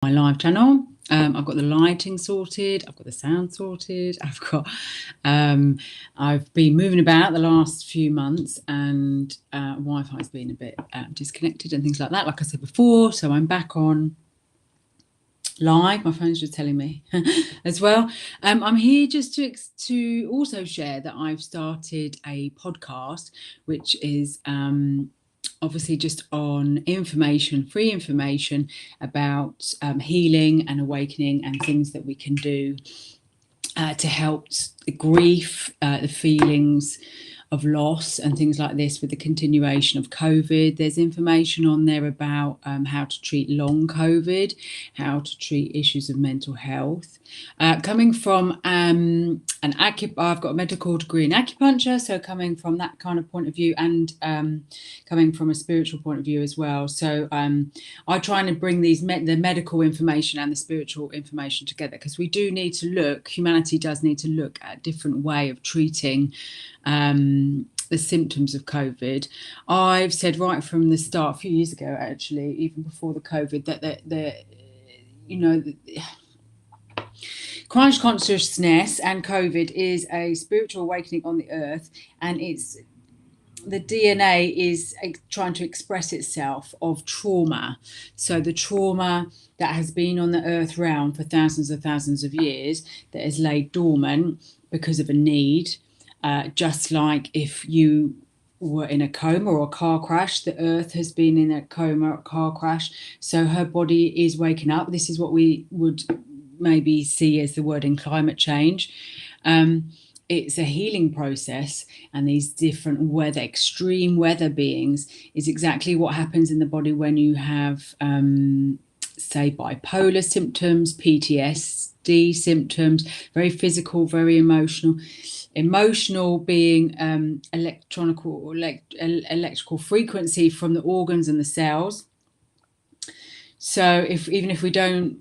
my live channel. I've got the lighting sorted, I've got the sound sorted, I've been moving about the last few months, and Wi-Fi's been a bit disconnected and things like that, like I said before. So I'm back on live. My phone's just telling me as well. I'm here just to also share that I've started a podcast, which is obviously just on information, free information about healing and awakening and things that we can do to help the grief, the feelings of loss and things like this with the continuation of COVID. There's information on there about how to treat long COVID, how to treat issues of mental health. Coming from I've got a medical degree in acupuncture, so coming from that kind of point of view, and coming from a spiritual point of view as well. So I try and bring the medical information and the spiritual information together, because we do need to look, humanity does need to look at a different way of treating the symptoms of COVID. I've said right from the start, a few years ago actually, even before the COVID, that Christ consciousness and COVID is a spiritual awakening on the earth, and it's the DNA is trying to express itself of trauma. So the trauma that has been on the earth realm for thousands of years, that is laid dormant because of a need. Just like if you were in a coma or a car crash, the earth has been in a coma or a car crash, so her body is waking up. This is what we would maybe see as the word in climate change. It's a healing process, and these different extreme weather beings is exactly what happens in the body when you have say bipolar symptoms, PTSD symptoms, very physical, very emotional being electrical frequency from the organs and the cells. So even if we don't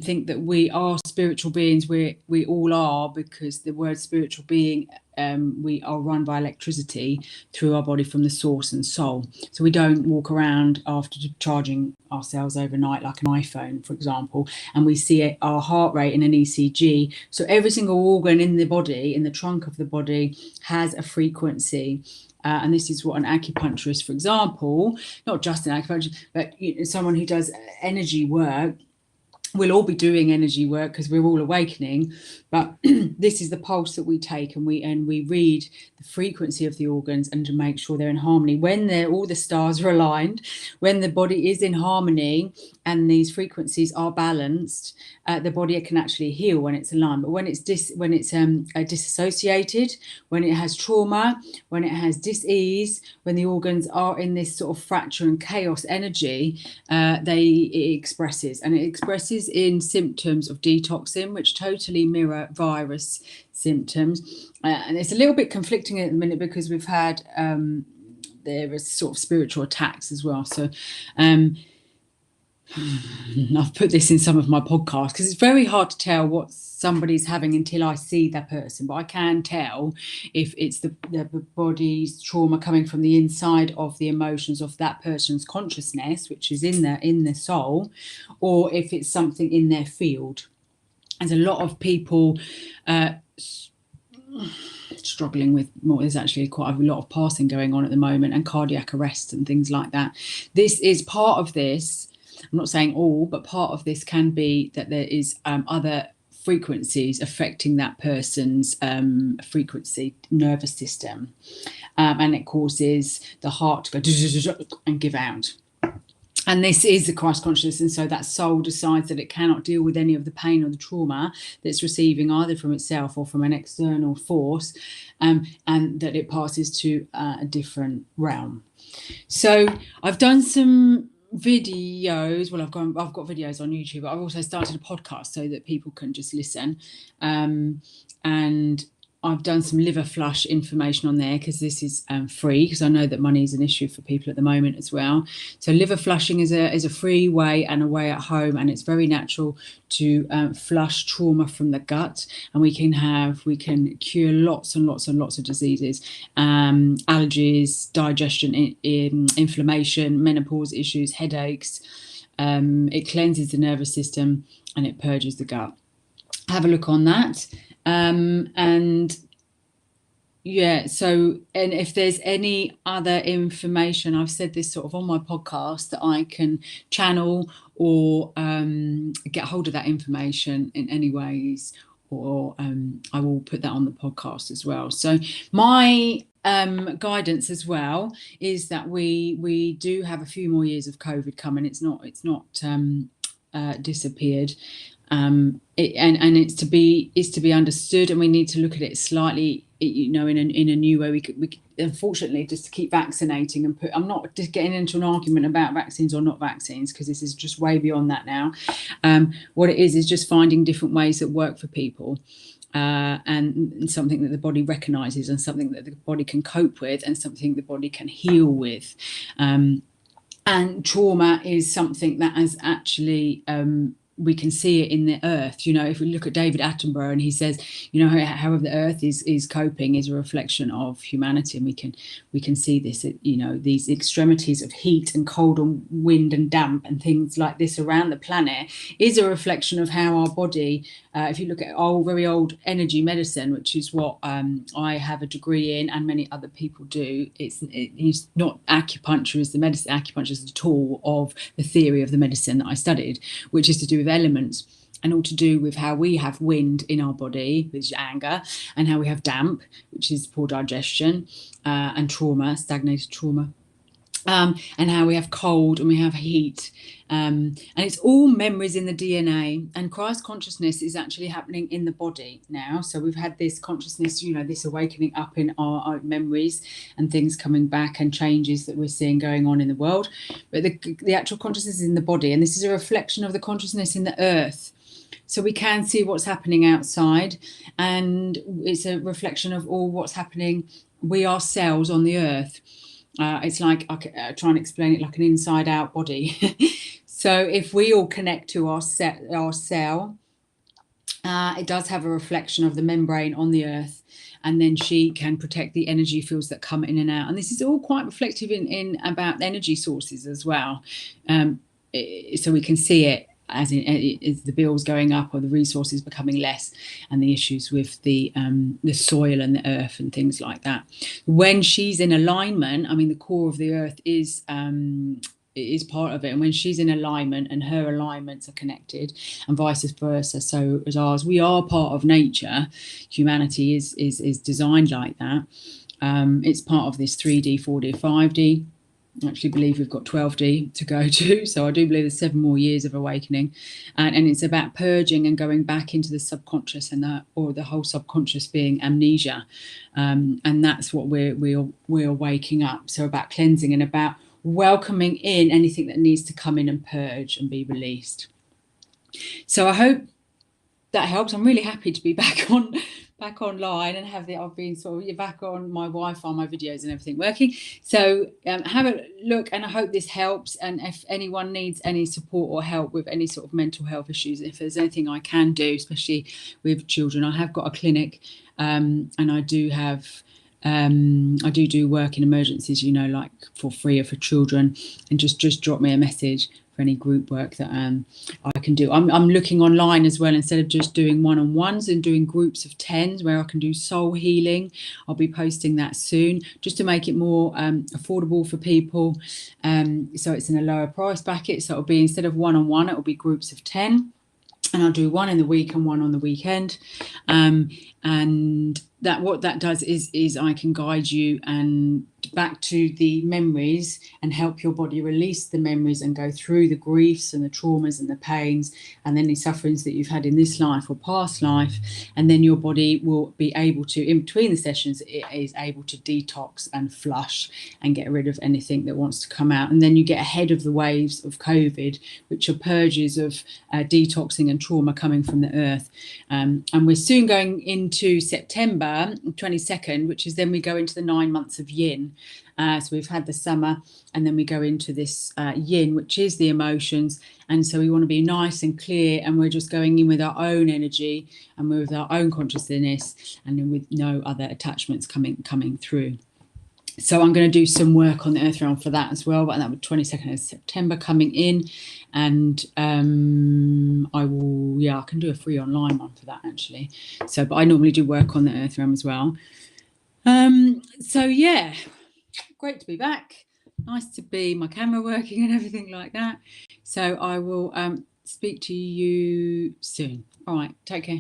think that we are spiritual beings, we all are, because the word spiritual being, we are run by electricity through our body from the source and soul. So we don't walk around after charging ourselves overnight like an iPhone, for example, and we see our heart rate in an ECG. So every single organ in the body, in the trunk of the body, has a frequency. And this is what an acupuncturist, for example, not just an acupuncturist, but someone who does energy work, we'll all be doing energy work because we're all awakening. But this is the pulse that we take, and we read the frequency of the organs and to make sure they're in harmony. When all the stars are aligned, when the body is in harmony and these frequencies are balanced, the body can actually heal when it's aligned. But when it's disassociated, when it has trauma, when it has dis-ease, when the organs are in this sort of fracture and chaos energy, it expresses in symptoms of detoxing, which totally mirror virus symptoms. And it's a little bit conflicting at the minute because we've had there is sort of spiritual attacks as well. So I've put this in some of my podcasts because it's very hard to tell what somebody's having until I see that person. But I can tell if it's the body's trauma coming from the inside of the emotions of that person's consciousness, which is in the soul, or if it's something in their field. There's a lot of people struggling with more. There's actually quite a lot of passing going on at the moment, and cardiac arrest and things like that. This is part of this. I'm not saying all, but part of this can be that there is other frequencies affecting that person's frequency nervous system, and it causes the heart to go and give out. And this is the Christ consciousness, and so that soul decides that it cannot deal with any of the pain or the trauma that it's receiving, either from itself or from an external force, and that it passes to a different realm. So I've done some videos. Well, I've got videos on YouTube, but I've also started a podcast so that people can just listen. And I've done some liver flush information on there because this is free, because I know that money is an issue for people at the moment as well. So liver flushing is a free way and a way at home, and it's very natural to flush trauma from the gut, and we can cure lots and lots and lots of diseases, allergies, digestion, inflammation, menopause issues, headaches, It cleanses the nervous system and it purges the gut. Have a look on that. And yeah, so, and if there's any other information, I've said this sort of on my podcast, that I can channel or get hold of that information in any ways, or I will put that on the podcast as well. So my guidance as well is that we do have a few more years of COVID coming. It's not disappeared. And it's to be understood, and we need to look at it slightly, in a new way. We unfortunately, just to keep vaccinating and I'm not just getting into an argument about vaccines or not vaccines, because this is just way beyond that now. What it is just finding different ways that work for people, and something that the body recognizes, and something that the body can cope with, and something the body can heal with. And trauma is something that has actually we can see it in the earth. If we look at David Attenborough, and he says, however the earth is coping is a reflection of humanity, and we can see this, these extremities of heat and cold and wind and damp and things like this around the planet is a reflection of how our body, if you look at very old energy medicine, which is what I have a degree in, and many other people do, it's not acupuncture as the medicine. Acupuncture is the tool of the theory of the medicine that I studied, which is to do with elements, and all to do with how we have wind in our body, which is anger, and how we have damp, which is poor digestion, and trauma, stagnated trauma, and how we have cold and we have heat, and it's all memories in the DNA. And Christ consciousness is actually happening in the body now. So we've had this consciousness, this awakening up in our memories, and things coming back, and changes that we're seeing going on in the world. But the actual consciousness is in the body, and this is a reflection of the consciousness in the earth. So we can see what's happening outside, and it's a reflection of all what's happening. We are cells on the earth. It's like, I try and explain it like an inside out body. So if we all connect to our cell, it does have a reflection of the membrane on the earth, and then she can protect the energy fields that come in and out. And this is all quite reflective in about energy sources as well. So we can see it as the bills going up, or the resources becoming less, and the issues with the soil and the earth and things like that. When she's in alignment, the core of the earth is part of it, and when she's in alignment and her alignments are connected, and vice versa, so as ours, we are part of nature. Humanity is designed like that. It's part of this 3D, 4D, 5D. I actually believe we've got 12D to go to, so I do believe there's 7 more years of awakening, and it's about purging and going back into the subconscious, and the whole subconscious being amnesia, and that's what we're waking up. So about cleansing and about welcoming in anything that needs to come in and purge and be released. So I hope that helps. I'm really happy to be back online and I've been sort of back on my Wi-Fi, my videos and everything working. So have a look, and I hope this helps. And if anyone needs any support or help with any sort of mental health issues, if there's anything I can do, especially with children, I have got a clinic, and I do have I do work in emergencies, like for free or for children, and just drop me a message for any group work that I can do. I'm looking online as well, instead of just doing one-on-ones, and doing groups of 10s where I can do soul healing. I'll be posting that soon, just to make it more affordable for people. So it's in a lower price bracket. So it'll be, instead of one-on-one, it'll be groups of 10. And I'll do one in the week and one on the weekend. And that what that does is I can guide you and back to the memories, and help your body release the memories and go through the griefs and the traumas and the pains and any sufferings that you've had in this life or past life. And then your body will be able to, in between the sessions, it is able to detox and flush and get rid of anything that wants to come out. And then you get ahead of the waves of COVID, which are purges of detoxing and trauma coming from the earth. And we're soon going into September 22nd, which is then we go into the 9 months of yin. So we've had the summer, and then we go into this yin, which is the emotions. And so we want to be nice and clear, and we're just going in with our own energy and with our own consciousness, and then with no other attachments coming through. So I'm going to do some work on the Earth Realm for that as well. But that was 22nd of September coming in, and I will, I can do a free online one for that actually. So, but I normally do work on the Earth Realm as well. So yeah, great to be back. Nice to be my camera working and everything like that. So I will speak to you soon. All right, take care.